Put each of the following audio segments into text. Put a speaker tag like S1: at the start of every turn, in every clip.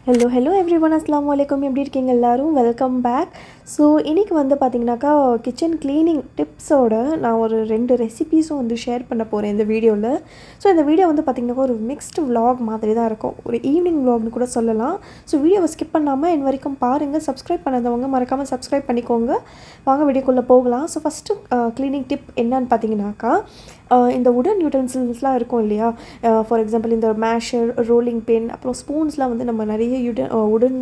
S1: Hello everyone, அஸ்ஸலாமு அலைக்கும். எப்படி இருக்கீங்க எல்லாரும்? Welcome back. ஸோ இன்றைக்கி வந்து பார்த்திங்கனாக்கா கிச்சன் க்ளீனிங் டிப்ஸோட நான் ஒரு 2 ரெசிபீஸும் வந்து ஷேர் பண்ண போகிறேன் இந்த வீடியோவில். ஸோ இந்த வீடியோ வந்து பார்த்திங்கனாக்கா ஒரு மிக்ஸ்டு vlog மாதிரி தான் இருக்கும், ஒரு ஈவினிங் vlogனு கூட சொல்லலாம். ஸோ வீடியோவை ஸ்கிப் பண்ணாமல் என் வரைக்கும் பாருங்கள். சப்ஸ்கிரைப் பண்ணாதவங்க மறக்காமல் சப்ஸ்கிரைப் பண்ணிக்கோங்க. வாங்க வீடியோக்குள்ளே போகலாம். ஸோ ஃபஸ்ட்டு க்ளீனிங் டிப் என்னன்னு பார்த்தீங்கன்னாக்கா, இந்த உடன் யூட்டன்சில்ஸ்லாம் இருக்கும் இல்லையா, ஃபார் எக்ஸாம்பிள் இந்த மேஷர், ரோலிங் பின், அப்புறம் ஸ்பூன்ஸ்லாம் வந்து நம்ம நிறைய உடன்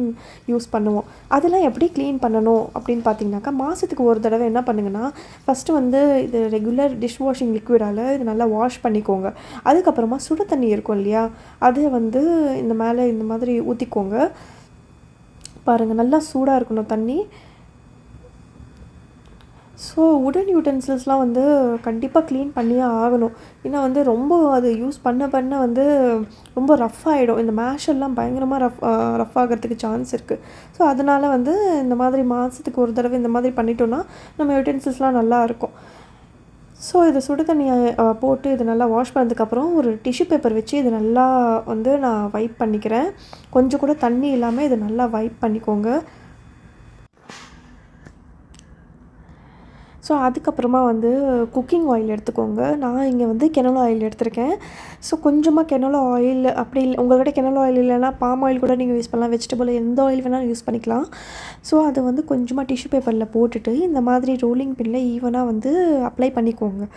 S1: யூஸ் பண்ணுவோம். அதெல்லாம் எப்படி க்ளீன் பண்ணணும் அப்படின்னு பார்த்தீங்கன்னாக்கா, மாதத்துக்கு ஒரு தடவை என்ன பண்ணுங்கன்னா, ஃபஸ்ட்டு வந்து இது ரெகுலர் டிஷ் வாஷிங் லிக்விடால் இது நல்லா வாஷ் பண்ணிக்கோங்க. அதுக்கப்புறமா சுடு தண்ணி இருக்கும் இல்லையா, அதை வந்து இந்த மேலே இந்த மாதிரி ஊற்றிக்கோங்க. பாருங்கள், நல்லா சூடாக இருக்கணும் தண்ணி. ஸோ உடன் யூட்டன்சில்ஸ்லாம் வந்து கண்டிப்பாக க்ளீன் பண்ணியே ஆகணும். ஏன்னா வந்து ரொம்ப அது யூஸ் பண்ண வந்து ரொம்ப ரஃப் ஆகிடும். இந்த மேஷெல்லாம் பயங்கரமாக ரஃப் ஆகிறதுக்கு சான்ஸ் இருக்குது. ஸோ அதனால் வந்து இந்த மாதிரி மாதத்துக்கு ஒரு தடவை இந்த மாதிரி பண்ணிட்டோன்னா நம்ம யூட்டன்சில்ஸ்லாம் நல்லாயிருக்கும். ஸோ இது சுடு தண்ணியை போட்டு இது நல்லா வாஷ் பண்ணதுக்கப்புறம் ஒரு டிஷ்யூ பேப்பர் வச்சு இது நல்லா வந்து நான் வைப் பண்ணிக்கிறேன். கொஞ்சம் கூட தண்ணி இல்லாமல் இது நல்லா வைப் பண்ணிக்கோங்க. ஸோ அதுக்கப்புறமா வந்து குக்கிங் ஆயில் எடுத்துக்கோங்க. நான் இங்கே வந்து கெனோலா ஆயில் எடுத்திருக்கேன். ஸோ கொஞ்சமாக கெனோலா ஆயில், அப்படி உங்கள்கிட்ட கெனோலா ஆயில் இல்லைன்னா பாம் ஆயில் கூட நீங்கள் யூஸ் பண்ணலாம். வெஜிடபிள் எந்த ஆயில் வேணாலும் யூஸ் பண்ணிக்கலாம். ஸோ அதை வந்து கொஞ்சமாக டிஷ்யூ பேப்பரில் போட்டுட்டு இந்த மாதிரி ரோலிங் பின்னில் ஈவனாக வந்து அப்ளை பண்ணிக்கோங்க.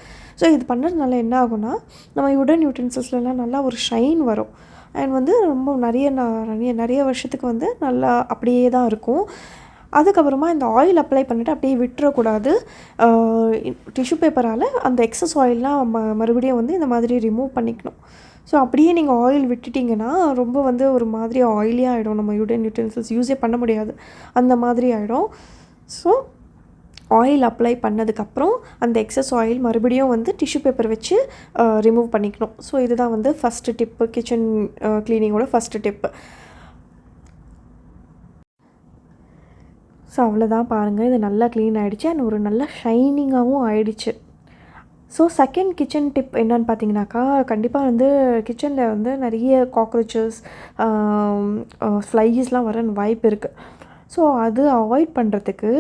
S1: ஸோ இது பண்ணுறதுனால என்ன ஆகும்னா, நம்ம உடன் யூட்டன்சில்ஸ்லாம் நல்லா ஒரு ஷைன் வரும். அண்ட் வந்து ரொம்ப நிறைய வருஷத்துக்கு வந்து நல்லா அப்படியே தான் இருக்கும். அதுக்கப்புறமா இந்த ஆயில் அப்ளை பண்ணிவிட்டு அப்படியே விட்டுறக்கூடாது. டிஷ்யூ பேப்பரால் அந்த எக்ஸஸ் ஆயிலெலாம் மறுபடியும் வந்து இந்த மாதிரி ரிமூவ் பண்ணிக்கணும். ஸோ அப்படியே நீங்கள் ஆயில் விட்டுட்டிங்கன்னா ரொம்ப வந்து ஒரு மாதிரி ஆயிலியாக ஆகிடும். நம்ம யூட்டன்சில்ஸ் யூஸே பண்ண முடியாது, அந்த மாதிரி ஆகிடும். ஸோ ஆயில் அப்ளை பண்ணதுக்கப்புறம் அந்த எக்ஸஸ் ஆயில் மறுபடியும் வந்து டிஷ்யூ பேப்பர் வச்சு ரிமூவ் பண்ணிக்கணும். ஸோ இதுதான் வந்து ஃபஸ்ட்டு டிப்பு, கிச்சன் க்ளீனிங்கோட ஃபஸ்ட்டு டிப்பு. ஸோ அவ்வளோதான், பாருங்கள், இது நல்லா க்ளீன் ஆகிடுச்சு அண்ட் ஒரு நல்ல ஷைனிங்காகவும் ஆகிடுச்சு. ஸோ செகண்ட் கிச்சன் டிப் என்னன்னு பார்த்தீங்கன்னாக்கா, கண்டிப்பாக வந்து கிச்சனில் வந்து நிறைய காக்ரோச்சஸ், ஃப்ளைஸ்லாம் வர வாய்ப்பு இருக்குது. ஸோ அது அவாய்ட் பண்ணுறதுக்கு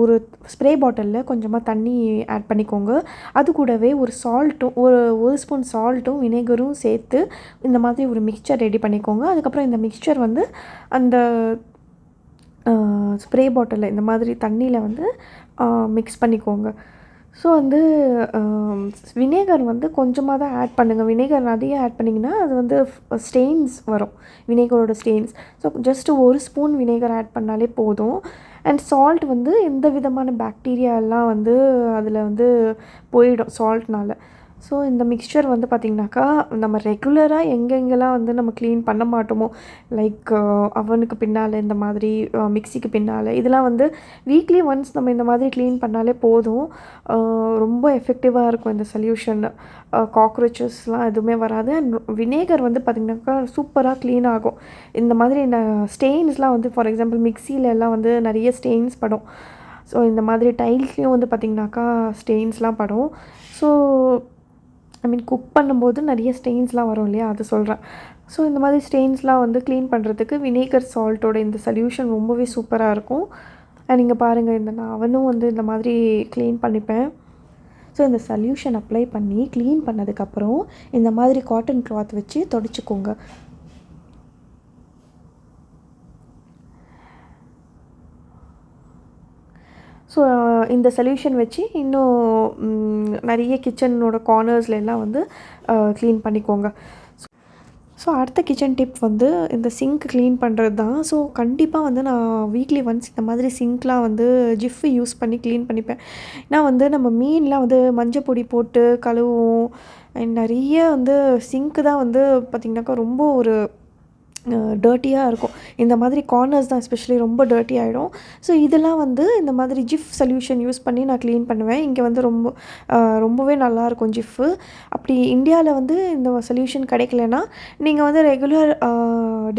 S1: ஒரு ஸ்ப்ரே பாட்டிலில் கொஞ்சமாக தண்ணி ஆட் பண்ணிக்கோங்க. அது கூடவே ஒரு ஸ்பூன் சால்ட்டும் வினேகரும் சேர்த்து இந்த மாதிரி ஒரு மிக்சர் ரெடி பண்ணிக்கோங்க. அதுக்கப்புறம் இந்த மிக்சர் வந்து அந்த ஸ்ப்ரே பாட்டிலில் இந்த மாதிரி தண்ணியில் வந்து மிக்ஸ் பண்ணிக்கோங்க. ஸோ வந்து வினேகர் வந்து கொஞ்சமாக தான் ஆட் பண்ணுங்கள். வினேகர் நிறைய ஆட் பண்ணிங்கன்னா அது வந்து ஸ்டெயின்ஸ் வரும், வினேகரோட ஸ்டெயின்ஸ். ஸோ ஜஸ்ட்டு ஒரு ஸ்பூன் வினேகர் ஆட் பண்ணாலே போதும். அண்ட் சால்ட் வந்து எந்த விதமான பாக்டீரியாலாம் வந்து அதில் வந்து போயிடும் சால்ட்னால். ஸோ இந்த மிக்சர் வந்து பார்த்திங்கனாக்கா, நம்ம ரெகுலராக எங்கெங்கெல்லாம் வந்து நம்ம க்ளீன் பண்ண மாட்டோமோ, லைக் அவனுக்கு பின்னால், இந்த மாதிரி மிக்சிக்கு பின்னால், இதெல்லாம் வந்து வீக்லி ஒன்ஸ் நம்ம இந்த மாதிரி க்ளீன் பண்ணாலே போதும். ரொம்ப எஃபெக்டிவாக இருக்கும் இந்த சொல்யூஷன். காக்ரோச்சஸ்லாம் எதுவுமே வராது. அண்ட் வினேகர் வந்து பார்த்திங்கனாக்கா சூப்பராக க்ளீன் ஆகும். இந்த மாதிரி ஸ்டெயின்ஸ்லாம் வந்து ஃபார் எக்ஸாம்பிள் மிக்சியில எல்லாம் வந்து நிறைய ஸ்டெயின்ஸ் படும். ஸோ இந்த மாதிரி டைல்ஸ்லேயும் வந்து பார்த்திங்கனாக்கா ஸ்டெயின்ஸ்லாம் படும். ஸோ குக் பண்ணும்போது நிறைய ஸ்டெயின்ஸ்லாம் வரும் இல்லையா, அது சொல்கிறேன். ஸோ இந்த மாதிரி ஸ்டெயின்ஸ்லாம் வந்து க்ளீன் பண்ணுறதுக்கு வினேகர் சால்ட்டோட இந்த சொல்யூஷன் ரொம்பவே சூப்பராக இருக்கும். அண்ட் நீங்கள் பாருங்கள், நான் அவனும் வந்து இந்த மாதிரி க்ளீன் பண்ணிப்பேன். ஸோ இந்த சொல்யூஷன் அப்ளை பண்ணி க்ளீன் பண்ணதுக்கப்புறம் இந்த மாதிரி காட்டன் கிளாத் வச்சு தொடச்சிக்கோங்க. ஸோ இந்த சொல்யூஷன் வச்சு இன்னும் நிறைய கிச்சனோட கார்னர்ஸ்லாம் வந்து க்ளீன் பண்ணிக்கோங்க. ஸோ அடுத்த கிச்சன் டிப் வந்து இந்த சிங்க் க்ளீன் பண்ணுறது தான். ஸோ கண்டிப்பாக வந்து நான் வீக்லி ஒன்ஸ் இந்த மாதிரி சிங்க்லாம் வந்து ஜிஃப்பு யூஸ் பண்ணி க்ளீன் பண்ணிப்பேன். ஏன்னா வந்து நம்ம மீன்லாம் வந்து மஞ்சள் பொடி போட்டு கழுவுவோம். நிறைய வந்து சிங்க்கு தான் வந்து பார்த்திங்கனாக்கா ரொம்ப ஒரு டர்ட்டியாக இருக்கும். இந்த மாதிரி கார்னர்ஸ் தான் எஸ்பெஷலி ரொம்ப டர்ட்டி ஆகிடும். ஸோ இதெல்லாம் வந்து இந்த மாதிரி ஜிஃப் சொல்யூஷன் யூஸ் பண்ணி நான் க்ளீன் பண்ணுவேன். இங்கே வந்து ரொம்பவே நல்லாயிருக்கும் ஜிஃப்பு. அப்படி இந்தியாவில் வந்து இந்த சொல்யூஷன் கிடைக்கலனா நீங்கள் வந்து ரெகுலர்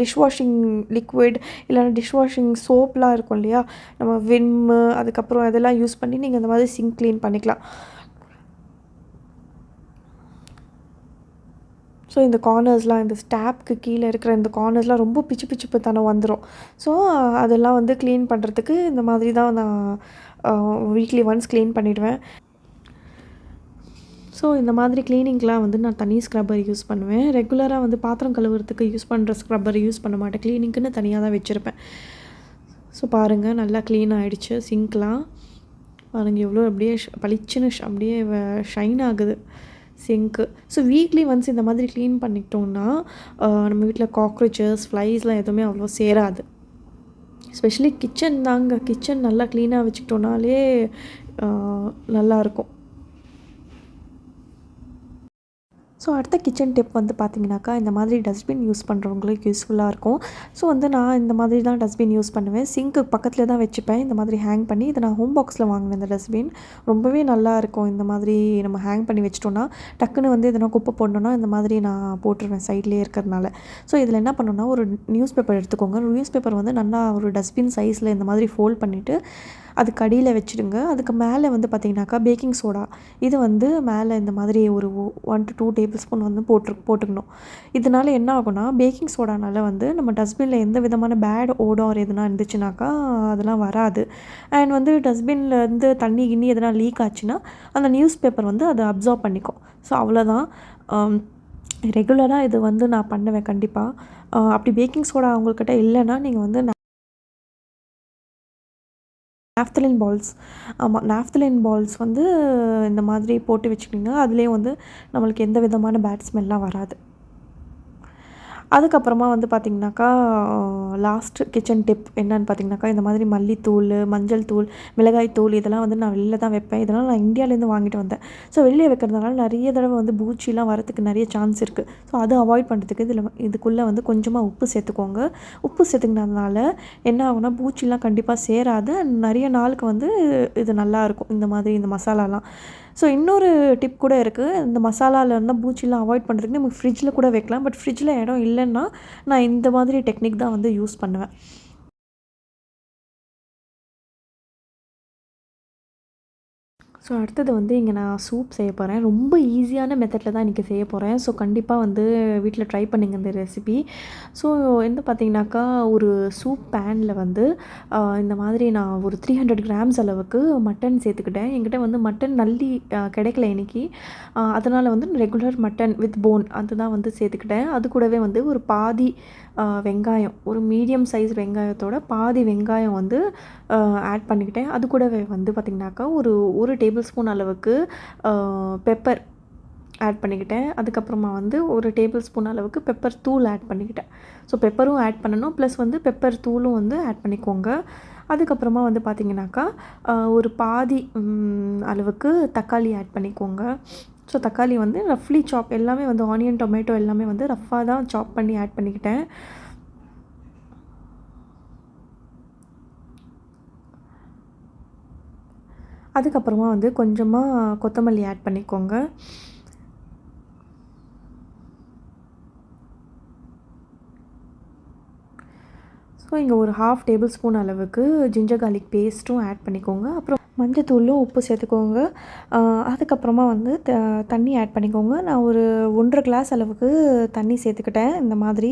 S1: டிஷ் வாஷிங் லிக்விட் இல்லைனா டிஷ் வாஷிங் சோப்லாம் இருக்கும் இல்லையா, நம்ம விம்மு அதுக்கப்புறம் அதெல்லாம் யூஸ் பண்ணி நீங்கள் இந்த மாதிரி சிங்க் க்ளீன் பண்ணிக்கலாம். ஸோ இந்த கார்னர்ஸ்லாம் இந்த ஸ்டாப்க்கு கீழே இருக்கிற இந்த கார்னர்ஸ்லாம் ரொம்ப பிச்சு பிச்சுப்பு தனம் வந்துடும். ஸோ அதெல்லாம் வந்து க்ளீன் பண்ணுறதுக்கு இந்த மாதிரி தான் நான் வீக்லி ஒன்ஸ் க்ளீன் பண்ணிவிடுவேன். ஸோ இந்த மாதிரி க்ளீனிங்க்கெலாம் வந்து நான் தனி ஸ்க்ரப்பர் யூஸ் பண்ணுவேன். ரெகுலராக வந்து பாத்திரம் கழுவுறதுக்கு யூஸ் பண்ணுற ஸ்க்ரப்பர் யூஸ் பண்ண மாட்டேன். க்ளீனிங்க்குன்னு தனியாக தான் வச்சுருப்பேன். ஸோ பாருங்கள், நல்லா க்ளீன் ஆகிடுச்சு. சிங்க்லாம் பாருங்கள் எவ்வளோ அப்படியே பளிச்சுன்னு அப்படியே ஷைன் ஆகுது சிங்க்கு. ஸோ வீக்லி ஒன்ஸ் இந்த மாதிரி க்ளீன் பண்ணிக்கிட்டோம்னா நம்ம வீட்டில் காக்ரோச்சஸ், ஃப்ளைஸ்லாம் எதுவுமே அவ்வளோ சேராது. எஸ்பெஷலி கிச்சன் தாங்க. கிச்சன் நல்லா க்ளீனாக வச்சுக்கிட்டோன்னாலே நல்லாயிருக்கும். ஸோ அடுத்த கிச்சன் டிப் வந்து பார்த்திங்கனாக்கா, இந்த மாதிரி டஸ்ட்பின் யூஸ் பண்ணுறவங்களுக்கு யூஸ்ஃபுல்லாக இருக்கும். ஸோ வந்து நான் இந்த மாதிரி தான் டஸ்ட்பின் யூஸ் பண்ணுவேன். சிங்க்கு பக்கத்தில் தான் வச்சுப்பேன் இந்த மாதிரி ஹேங் பண்ணி. இதை நான் ஹோம் பாக்ஸில் வாங்கினேன். இந்த டஸ்ட்பின் ரொம்பவே நல்லா இருக்கும். இந்த மாதிரி நம்ம ஹேங் பண்ணி வச்சிட்டோன்னா டக்குன்னு வந்து எதனா குப்பை போடணுன்னா இந்த மாதிரி நான் போட்டுருவேன் சைட்லேயே இருக்கிறதுனால. ஸோ இதில் என்ன பண்ணணுன்னா, ஒரு நியூஸ் பேப்பர் எடுத்துக்கோங்க. நியூஸ் பேப்பர் வந்து நல்லா ஒரு டஸ்ட்பின் சைஸில் இந்த மாதிரி ஃபோல்ட் பண்ணிவிட்டு அதுக்கு அடியில் வச்சுடுங்க. அதுக்கு மேலே வந்து பார்த்திங்கனாக்கா பேக்கிங் சோடா இது வந்து மேலே இந்த மாதிரி ஒரு 1 to 2 டேபிள் ஸ்பூன் வந்து போட்டுக்கணும். இதனால் என்ன ஆகும்னா, பேக்கிங் சோடானால் வந்து நம்ம டஸ்ட்பினில் எந்த விதமான பேட் ஓடார் எதுனா இருந்துச்சுனாக்கா அதெல்லாம் வராது. அண்ட் வந்து டஸ்ட்பினில் இருந்து தண்ணி கிண்ணி எதனா லீக் ஆச்சுன்னா அந்த நியூஸ் பேப்பர் வந்து அதை அப்சார்ப் பண்ணிக்கும். ஸோ அவ்வளோதான். ரெகுலராக இது வந்து நான் பண்ணுவேன் கண்டிப்பாக. அப்படி பேக்கிங் சோடா உங்கள்கிட்ட இல்லைன்னா நீங்கள் வந்து நாஃப்தலின் பால்ஸ், ஆமாம் நாஃப்தலின் பால்ஸ் வந்து இந்த மாதிரி போட்டு வச்சுக்கிட்டிங்கன்னா அதுலேயே வந்து நம்மளுக்கு எந்த விதமான பேட் ஸ்மெல்லாம் வராது. அதுக்கப்புறமா வந்து பார்த்திங்கனாக்கா, லாஸ்ட் கிச்சன் டிப் என்னன்னு பார்த்திங்கனாக்கா, இந்த மாதிரி மல்லித்தூள், மஞ்சள் தூள், மிளகாய் தூள் இதெல்லாம் வந்து நான் வெளில தான் வைப்பேன். இதெல்லாம் நான் இந்தியாவிலேருந்து வாங்கிட்டு வந்தேன். ஸோ வெளியே வைக்கிறதுனால நிறைய தடவை வந்து பூச்சிலாம் வரத்துக்கு நிறைய சான்ஸ் இருக்குது. ஸோ அதை அவாய்ட் பண்ணுறதுக்கு இதுக்குள்ளே வந்து கொஞ்சமாக உப்பு சேர்த்துக்கோங்க. உப்பு சேர்த்துக்கினதுனால என்ன ஆகும்னா, பூச்சிலாம் கண்டிப்பாக சேராது. நிறைய நாளுக்கு வந்து இது நல்லாயிருக்கும் இந்த மாதிரி இந்த மசாலாலாம். ஸோ இன்னொரு டிப் கூட இருக்குது. இந்த மசாலாவில் இருந்தால் பூச்சிலாம் அவாய்ட் பண்ணுறதுக்கு நம்ம ஃப்ரிட்ஜில் கூட வைக்கலாம். பட் ஃப்ரிட்ஜில் இடம் இல்லைன்னா நான் இந்த மாதிரி டெக்னிக் தான் வந்து யூஸ் பண்ணுவேன். ஸோ அடுத்தது வந்து இங்கே நான் சூப் செய்ய போகிறேன். ரொம்ப ஈஸியான மெத்தடில் தான் இன்றைக்கி செய்ய போகிறேன். ஸோ கண்டிப்பாக வந்து வீட்டில் ட்ரை பண்ணுங்க இந்த ரெசிபி. ஸோ என்ன பார்த்தீங்கன்னாக்கா, ஒரு சூப் பேனில் வந்து இந்த மாதிரி நான் ஒரு 300 கிராம்ஸ் அளவுக்கு மட்டன் சேர்த்துக்கிட்டேன். என்கிட்ட வந்து மட்டன் நல்லி கிடைக்கல இன்றைக்கி. அதனால் வந்து ரெகுலர் மட்டன் வித் போன் அதுதான் வந்து சேர்த்துக்கிட்டேன். அது கூடவே வந்து ஒரு பாதி வெங்காயம், ஒரு மீடியம் சைஸ் வெங்காயத்தோட பாதி வெங்காயம் வந்து ஆட் பண்ணிக்கிட்டேன். அது கூடவே வந்து பார்த்திங்கனாக்கா ஒரு டேபிள் ஸ்பூன் அளவுக்கு பெப்பர் ஆட் பண்ணிக்கிட்டேன். அதுக்கப்புறமா வந்து ஒரு டேபிள் ஸ்பூன் அளவுக்கு பெப்பர் தூள் ஆட் பண்ணிக்கிட்டேன். ஸோ பெப்பரும் ஆட் பண்ணணும், ப்ளஸ் வந்து பெப்பர் தூளும் வந்து ஆட் பண்ணிக்கோங்க. அதுக்கப்புறமா வந்து பார்த்திங்கனாக்கா ஒரு பாதி அளவுக்கு தக்காளி ஆட் பண்ணிக்கோங்க. ஸோ தக்காளி வந்து ரஃப்லி சாப், எல்லாமே வந்து ஆனியன், டொமேட்டோ எல்லாமே வந்து ரஃப்பாக தான் சாப் பண்ணி ஆட் பண்ணிக்கிட்டேன். அதுக்கப்புறமா வந்து கொஞ்சமாக கொத்தமல்லி ஆட் பண்ணிக்கோங்க. ஸோ இங்கே ஒரு 1/2 டேபிள் ஸ்பூன் அளவுக்கு ஜிஞ்சர் கார்லிக் பேஸ்ட்டும் ஆட் பண்ணிக்கோங்க. அப்புறம் மஞ்சத்தூளும் உப்பு சேர்த்துக்கோங்க. அதுக்கப்புறமா வந்து தண்ணி ஆட் பண்ணிக்கோங்க. நான் ஒரு 1.5 கிளாஸ் அளவுக்கு தண்ணி சேர்த்துக்கிட்டேன் இந்த மாதிரி.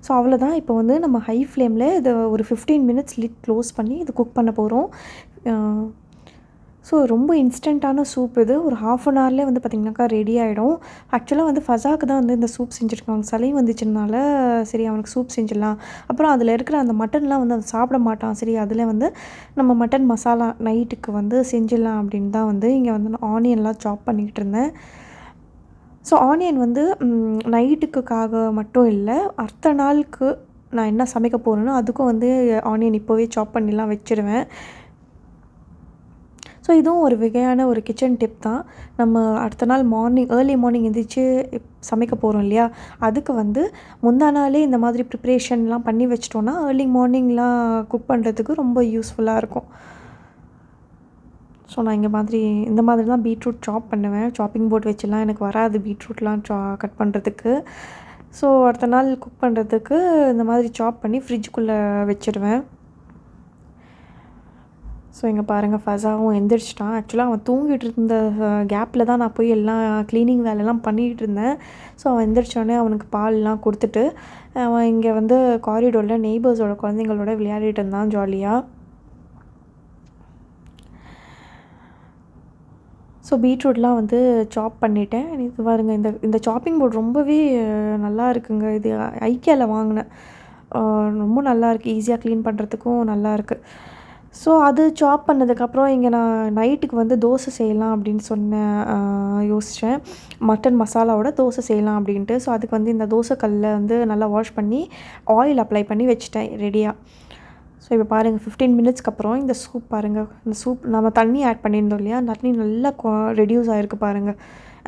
S1: ஸோ அவ்வளோதான். இப்போ வந்து நம்ம ஹை ஃப்ளேமில் இதை ஒரு 15 மினிட்ஸ் லிட் க்ளோஸ் பண்ணி இது குக் பண்ண போகிறோம். ஸோ ரொம்ப இன்ஸ்டண்ட்டான சூப் இது. ஒரு 1/2 அன் ஹவர்லேயே வந்து பார்த்திங்கனாக்கா ரெடி ஆகிடும். ஆக்சுவலாக வந்து ஃபஸாக்கு தான் வந்து இந்த சூப் செஞ்சுருக்காங்க. சளி வந்துச்சுனால சரி அவனுக்கு சூப் செஞ்சிடலாம். அப்புறம் அதில் இருக்கிற அந்த மட்டன்லாம் வந்து அதை சாப்பிட மாட்டான். சரி அதில் வந்து நம்ம மட்டன் மசாலா நைட்டுக்கு வந்து செஞ்சிடலாம் அப்படின்னு தான் வந்து இங்கே வந்து நான் ஆனியன்லாம் சாப் பண்ணிக்கிட்டு இருந்தேன். ஸோ ஆனியன் வந்து நைட்டுக்காக மட்டும் இல்லை, அடுத்த நாளுக்கு நான் என்ன சமைக்க போகிறேனோ அதுக்கும் வந்து ஆனியன் இப்போவே சாப் பண்ணிலாம் வச்சுருவேன். ஸோ இதுவும் ஒரு வகையான ஒரு கிச்சன் டிப் தான். நம்ம அடுத்த நாள் ஏர்லி மார்னிங் எந்திரிச்சு சமைக்க போகிறோம் இல்லையா, அதுக்கு வந்து முந்தா நாளே இந்த மாதிரி ப்ரிப்ரேஷன்லாம் பண்ணி வச்சிட்டோன்னா ஏர்லி மார்னிங்லாம் குக் பண்ணுறதுக்கு ரொம்ப யூஸ்ஃபுல்லாக இருக்கும். ஸோ நான் இந்த மாதிரி தான் பீட்ரூட் சாப் பண்ணுவேன். சாப்பிங் போர்ட் வச்சுலாம் எனக்கு வராது பீட்ரூட்லாம் கட் பண்ணுறதுக்கு. ஸோ அடுத்த நாள் குக் பண்ணுறதுக்கு இந்த மாதிரி சாப் பண்ணி ஃப்ரிட்ஜுக்குள்ளே வச்சுடுவேன். ஸோ இங்கே பாருங்கள் ஃபஸாவும் எந்திரிச்சிட்டான். ஆக்சுவலாக அவன் தூங்கிட்டு இருந்த கேப்பில் தான் நான் போய் எல்லாம் க்ளீனிங் வேலைலாம் பண்ணிகிட்டு இருந்தேன். ஸோ அவன் எந்திரிச்சோடனே அவனுக்கு பால்லாம் கொடுத்துட்டு அவன் இங்கே வந்து காரிடோரில் நெய்பர்ஸோட குழந்தைங்களோட விளையாடிட்டு இருந்தான் ஜாலியாக. ஸோ பீட்ரூட்லாம் வந்து சாப் பண்ணிவிட்டேன். இது பாருங்கள், இந்த சாப்பிங் போர்டு ரொம்பவே நல்லா இருக்குங்க. இது ஐக்கியாவில் வாங்கினேன். ரொம்ப நல்லாயிருக்கு, ஈஸியாக க்ளீன் பண்ணுறதுக்கும் நல்லாயிருக்கு. ஸோ அது சாப் பண்ணதுக்கப்புறம் இங்கே நான் நைட்டுக்கு வந்து தோசை செய்யலாம் அப்படின்னு யோசித்தேன். மட்டன் மசாலாவோட தோசை செய்யலாம் அப்படின்ட்டு. ஸோ அதுக்கு வந்து இந்த தோசைக்கல்லை வந்து நல்லா வாஷ் பண்ணி ஆயில் அப்ளை பண்ணி வச்சுட்டேன் ரெடியாக. ஸோ இப்போ பாருங்கள் 15 மினிட்ஸ்க்கு அப்புறம் இந்த சூப் பாருங்கள். இந்த சூப் நம்ம தண்ணி ஆட் பண்ணியிருந்தோம் இல்லையா, தண்ணி நல்லா ரெடியூஸ் ஆகிருக்கு பாருங்கள்.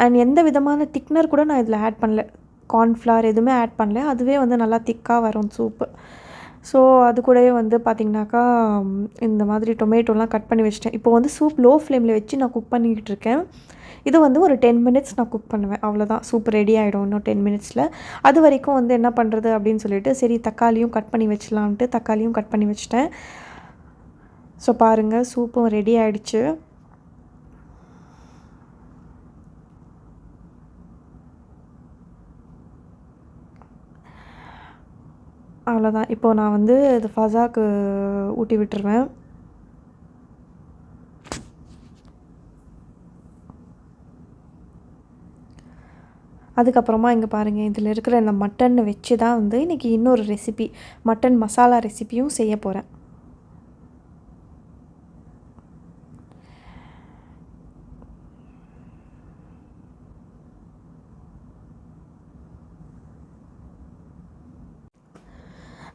S1: அண்ட் எந்த விதமான திக்னர் கூட நான் இதில் ஆட் பண்ணல, கார்ன்ஃப்ளவர் எதுவுமே ஆட் பண்ணல. அதுவே வந்து நல்லா திக்காக வரும் சூப்பு. ஸோ அது கூடவே வந்து பார்த்திங்கனாக்கா இந்த மாதிரி டொமேட்டோலாம் கட் பண்ணி வச்சிட்டேன். இப்போ வந்து சூப் லோ ஃப்ளேமில் வச்சு நான் குக் பண்ணிக்கிட்டு இருக்கேன். இது வந்து ஒரு 10 மினிட்ஸ் நான் குக் பண்ணுவேன், அவ்வளோதான். சூப் ரெடி ஆகிடும் இன்னும் 10 மினிட்ஸில். அது வரைக்கும் வந்து என்ன பண்ணுறது அப்படின்னு சொல்லிட்டு சரி தக்காளியும் கட் பண்ணி வச்சிடலான்ட்டு தக்காளியும் கட் பண்ணி வச்சிட்டேன். ஸோ பாருங்கள், சூப்பும் ரெடி ஆகிடுச்சு. அவ்வளோதான். இப்போது நான் வந்து இது ஃபஸாக்கு ஊட்டி விட்டுருவேன். அதுக்கப்புறமா இங்கே பாருங்கள், இதில் இருக்கிற இந்த மட்டனை வச்சு தான் வந்து இன்றைக்கி இன்னொரு ரெசிபி, மட்டன் மசாலா ரெசிபியும் செய்ய போகிறேன்.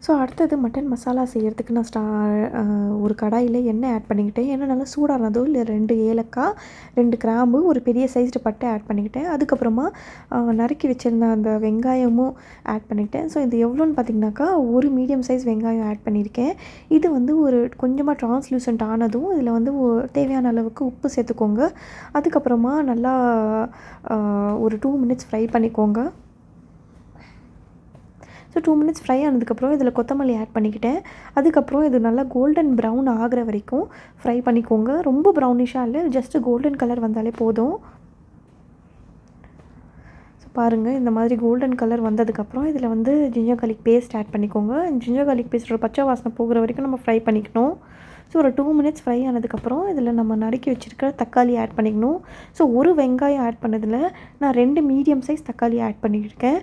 S1: ஸோ அடுத்தது மட்டன் மசாலா செய்கிறதுக்கு நான் ஒரு கடாயில் எண்ணெய் ஆட் பண்ணிக்கிட்டேன். எண்ணெய் நல்லா சூடானதும் இல்லை 2 ஏலக்காய், 2 கிராம்பு, ஒரு பெரிய சைஸ்டு பட்டை ஆட் பண்ணிக்கிட்டேன். அதுக்கப்புறமா நறுக்கி வச்சுருந்த அந்த வெங்காயமும் ஆட் பண்ணிக்கிட்டேன். ஸோ இது எவ்வளோன்னு பார்த்திங்கனாக்கா ஒரு மீடியம் சைஸ் வெங்காயம் ஆட் பண்ணியிருக்கேன். இது வந்து ஒரு கொஞ்சமாக ட்ரான்ஸ்லூசன்ட் ஆனதும் இதில் வந்து தேவையான அளவுக்கு உப்பு சேர்த்துக்கோங்க. அதுக்கப்புறமா நல்லா ஒரு 2 மினிட்ஸ் ஃப்ரை பண்ணிக்கோங்க. ஸோ 2 மினிட்ஸ் ஃப்ரை ஆனதுக்கப்புறம் இதில் கொத்தமல்லி ஆட் பண்ணிக்கிட்டேன். அதுக்கப்புறம் இது நல்லா கோல்டன் ப்ரௌன் ஆகிற வரைக்கும் ஃப்ரை பண்ணிக்கோங்க. ரொம்ப ப்ரௌனிஷாக இல்லை, ஜஸ்ட்டு கோல்டன் கலர் வந்தாலே போதும். ஸோ பாருங்கள், இந்த மாதிரி கோல்டன் கலர் வந்ததுக்கப்புறம் இதில் வந்து ஜிஞ்சர் கார்லிக் பேஸ்ட் ஆட் பண்ணிக்கோங்க. ஜிஞ்சர் கார்லிக் பேஸ்ட்டோட பச்சை வாசனை போகிற வரைக்கும் நம்ம ஃப்ரை பண்ணிக்கணும். ஸோ ஒரு 2 மினிட்ஸ் ஃப்ரை ஆனதுக்கப்புறம் இதில் நம்ம நறுக்கி வச்சுருக்கிற தக்காளி ஆட் பண்ணிக்கணும். ஸோ ஒரு வெங்காயம் ஆட் பண்ணதில் நான் 2 மீடியம் சைஸ் தக்காளி ஆட் பண்ணியிருக்கேன்.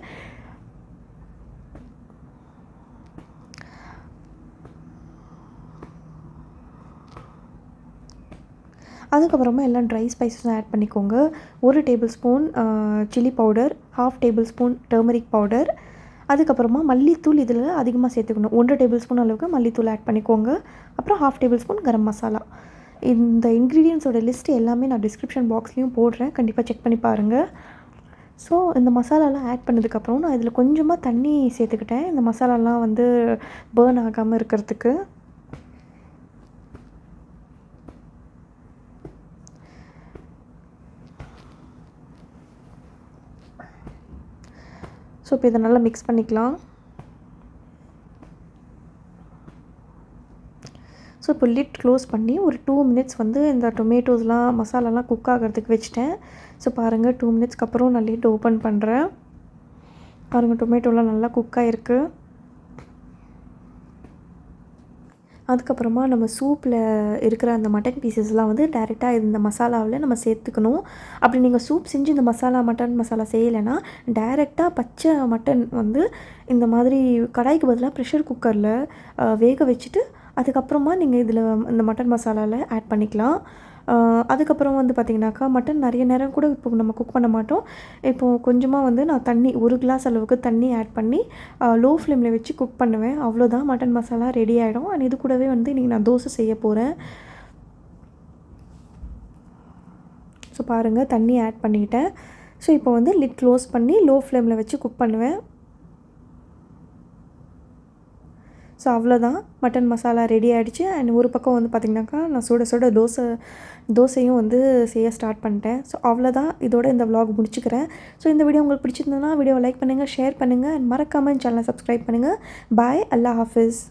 S1: அதுக்கப்புறமா எல்லாம் ட்ரை ஸ்பைசஸும் ஆட் பண்ணிக்கோங்க. 1 table spoon chilli powder, 1/2 table spoon turmeric powder, அதுக்கப்புறமா மல்லித்தூள் இதில் அதிகமாக சேர்த்துக்கணும். 1 டேபிள் ஸ்பூன் அளவுக்கு மல்லித்தூள் ஆட் பண்ணிக்கோங்க. அப்புறம் 1/2 டேபிள் ஸ்பூன் கரம் மசாலா. இந்த இன்க்ரீடியன்ஸோட லிஸ்ட்டு எல்லாமே நான் டிஸ்கிரிப்ஷன் பாக்ஸ்லேயும் போடுறேன், கண்டிப்பாக செக் பண்ணி பாருங்கள். ஸோ இந்த மசாலாலாம் ஆட் பண்ணதுக்கப்புறம் நான் இதில் கொஞ்சமாக தண்ணி சேர்த்துக்கிட்டேன், இந்த மசாலாலாம் வந்து பேர்ன் ஆகாமல் இருக்கிறதுக்கு. ஸோ இப்போ இதை நல்லா மிக்ஸ் பண்ணிக்கலாம். ஸோ இப்போ லிட் க்ளோஸ் பண்ணி ஒரு 2 மினிட்ஸ் வந்து இந்த டொமேட்டோஸ்லாம் மசாலாலாம் குக் ஆகிறதுக்கு வச்சுட்டேன். ஸோ பாருங்கள், 2 மினிட்ஸ்க்கு அப்புறம் நான் லிட் ஓப்பன் பண்ணுறேன். பாருங்கள், டொமேட்டோலாம் நல்லா குக் ஆகிருக்கு. அதுக்கப்புறமா நம்ம சூப்பில் இருக்கிற அந்த மட்டன் பீசஸ்லாம் வந்து டைரெக்டாக இந்த மசாலாவில் நம்ம சேர்த்துக்கணும். அப்படி நீங்கள் சூப் செஞ்சு இந்த மட்டன் மசாலா செய்யலைன்னா டைரெக்டாக பச்சை மட்டன் வந்து இந்த மாதிரி கடாய்க்கு பதிலாக ப்ரெஷர் குக்கரில் வேக வச்சுட்டு அதுக்கப்புறமா நீங்கள் இதில் இந்த மட்டன் மசாலாவில் ஆட் பண்ணிக்கலாம். அதுக்கப்புறம் வந்து பார்த்திங்கனாக்கா மட்டன் நிறைய நேரம் கூட இப்போ நம்ம குக் பண்ண மாட்டோம். இப்போது கொஞ்சமாக வந்து நான் தண்ணி 1 கிளாஸ் அளவுக்கு தண்ணி ஆட் பண்ணி லோ ஃப்ளேமில் வச்சு குக் பண்ணுவேன். அவ்வளோதான், மட்டன் மசாலா ரெடி ஆகிடும். அண்ட் இது கூடவே வந்து இன்றைக்கி நான் தோசை செய்ய போகிறேன். ஸோ பாருங்கள், தண்ணி ஆட் பண்ணிக்கிட்டேன். ஸோ இப்போ வந்து லிட் க்ளோஸ் பண்ணி லோ ஃப்ளேமில் வச்சு குக் பண்ணுவேன். ஸோ அவ்வளோதான், மட்டன் மசாலா ரெடி ஆகிடுச்சு. அண்ட் ஒரு பக்கம் வந்து பார்த்திங்கனாக்கா நான் சுட சுட தோசையும் வந்து செய்ய ஸ்டார்ட் பண்ணிட்டேன். ஸோ அவ்வளோதான், இதோட இந்த vlog முடிச்சுக்கிறேன். ஸோ இந்த வீடியோ உங்களுக்கு பிடிச்சிருந்ததுன்னா வீடியோவை லைக் பண்ணுங்கள், ஷேர் பண்ணுங்கள், அண்ட் மறக்காமல் சேனலை சப்ஸ்கிரைப் பண்ணுங்கள். பாய், அல்லாஹ் ஹாஃபிஸ்.